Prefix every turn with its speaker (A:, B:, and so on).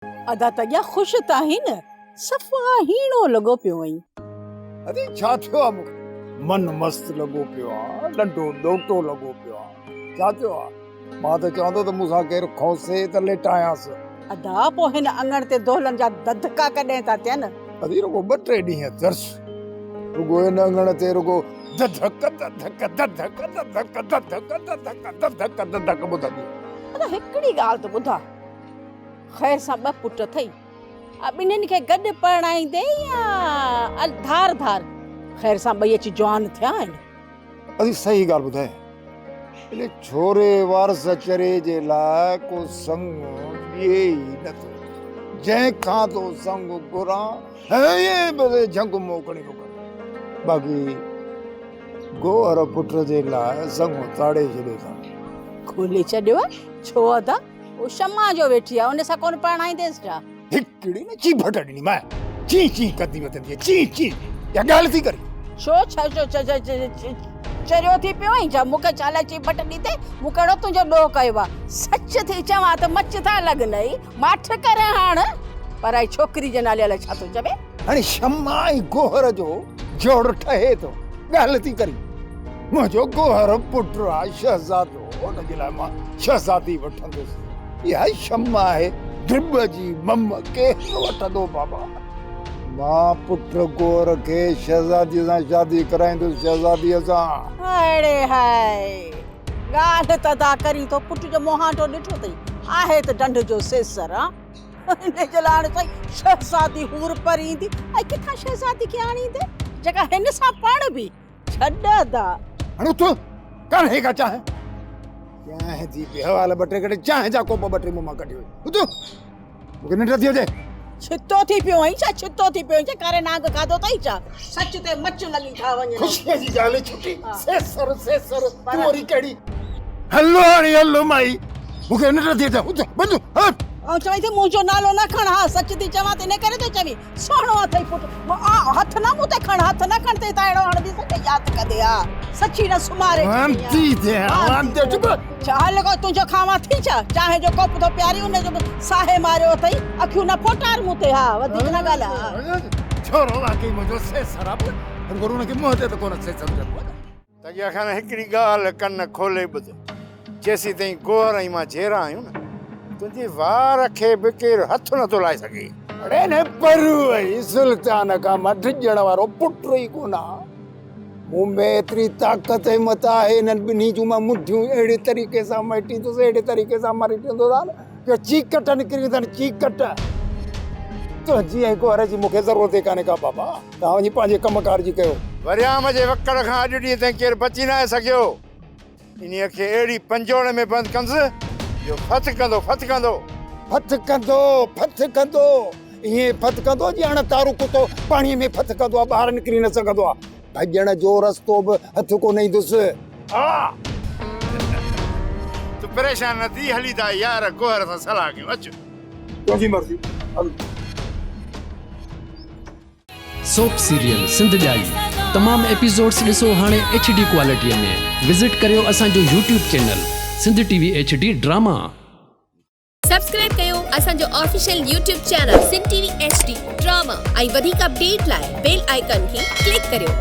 A: अदा तया खुश ताहिन सफ़ा हीणो लगो पियो वई।
B: अरे छा थियो आहे मूंखे मन मस्त लॻो पियो आहे ॾंडो ॾोटो लॻो पियो आहे छा थियो आहे मां त चवंदो त मूंसां केरु खौंसे त लेटायांसि
A: अदा पो हिन अंगण ते दोलन जा दधका कॾहिं था थियनि।
B: अदी रुगो 2-3 ॾींहं दर्श रुगो हिन अंगण ते रुगो धधक धधक धधक धधक धधक धधक धधक धधक ॿुधंदी।
A: अदा हिकिड़ी ॻाल्हि त ॿुधा ख़ैर सां ॿ पुट अथई ॿिन्हिनि खे गॾु पढ़ाईंदे या धार धार ख़ैर सां ॿई अची जवान थिया आहिनि।
B: अदी सही ॻाल्हि ॿुधाए इन छोरे वारस चरे जे लाइ को संग ॿिए ई नथो जंहिंखां तो संग घुरां हे बे झंग मोकणी थो करे बाक़ी गोहर पुट जे लाइ संग ताड़े छॾे था
A: खोले छॾियो छो अदा वो शम्मा जो वेठी आहे उन सां कोन पढ़ाईंदेसि छा।
B: हिकिड़ी न चीभट ॾिनी मां ची ची कंदी वतंदी ची ची या ॻाल्हि थी करी
A: छो छा चरियो थी पियो आई छा मूंखे छा लाइ चीभट ॾींदे मूं कहिड़ो तुंहिंजो ॾोह कयो आहे सच थी चवां त मच था लॻनई माठ करे हाण पर आई छोकिरी जे नाले लाइ छा थो चवे।
B: हाणे शम्मा ऐं गोहर जो जोड़ ठहे थो ॻाल्हि थी करी मुंहिंजो गोहर पुट आहे शहज़ादो हुनजे लाइ मां शहज़ादी वठंदुसि इहा शम्मा आहे ड्रिब जी मम केरु वठंदो बाबा मां पुट गोहर खे शहज़ादीअ सां शादी कराईंदुसि शहज़ादीअ सां।
A: अड़े हाय ॻाल्हि त दा करी तो पुट जो मोहाटो ॾिठो अथई आहे त ढंढ जो सेसर इन जे लाइ हाणे शहज़ादी हूर परींदी ऐं किथां शहज़ादी खे आणींदे जेका हिन सां पाण बि छॾ दा
B: हाणे तूं कान्हे का चाहे चाहे थी पे हवाला 2-3 कॾहिं चाहे जा कोप 2-3 मुंहुं मां कढी हुई तूं मूंखे निंड थी अचे
A: छितो थी पियो आई छा छितो थी पियो छा करे नाग खाधो अथई छा सच ते मच लॻी था वञे
B: ख़ुशीअ जी ॻाल्हि छुटी सेसर सेसर तूं वरी कहिड़ी हलो हाणे हलो माई मूंखे निंड थी अचे उथ बंदि
A: ऐं चवई थी मुंहिंजो नालो न खण हा सच थी चवां त इन करे थो चवीं सुहिणो अथई पुट हथ न मूं ते खण हथ न खण ते अहिड़ो हणंदी सच यादि कदे हा सची न सुमारे
B: वांती थे वांती चुप
A: छा लॻो तुंहिंजो खावां थी छा चाहे जो कोप थो प्यारी उन जो साहे मारियो अथई अखियूं न फोटार मूं ते हा वधीक न ॻाल्हि
B: छोरो वाकई मुंहिंजो सेसर आहे गुरू हुनखे मुंहं ते त कोन सेसर चइबो आहे तव्हांखे खान हिकिड़ी ॻाल्हि कन खोले ॿुध जेसीं ताईं गोहर ऐं मां जहिड़ा आहियूं न तुंहिंजे वार खे बि केरु हथ नथो लाए सघे अड़े न पर सुल्तान खां मां ॾिजण वारो पुट ई कोन आहे मूं में एतिरी ताक़त हिमत आहे हिननि ॿिन्ही जूं मां मुठियूं अहिड़े तरीक़े सां मटींदुसि अहिड़े तरीक़े सां मटींदो जो चीकट निकिरी वेंदा आहिनि चीकट तुंहिंजी ऐं गोहर जी मूंखे ज़रूरत ई कान्हे का बाबा तव्हां वञी पंहिंजे कमकार जी कयो वरियाम जे वकड़ खां अॼु ॾींहं ताईं केरु बची न सघियो इन्हीअ खे अहिड़ी पंजोड़ में बंदि कंदुसि जो फत कंदो ईअं फत कंदो जीअं हाणे तारू कुतो पाणीअ में फत कंदो आहे ॿाहिरि निकिरी न सघंदो आहे भॼण जो रस्तो बि हथ कोन ईंदुसि तूं परेशान न थी हली था यार गोहर सां सलाह कयूं अचु तुंहिंजी मर्ज़ी
C: सोप सीरियल सिंध जाई तमाम एपिसोड्स ॾिसो हाणे HD क्वालिटीअ में विजिट करियो असांजो YouTube channel Sindh TV HD drama
D: subscribe कयो असांजो official YouTube channel Sindh TV HD drama ऐं वधीक अपडेट लाइ बेल आइकन खे क्लिक करियो।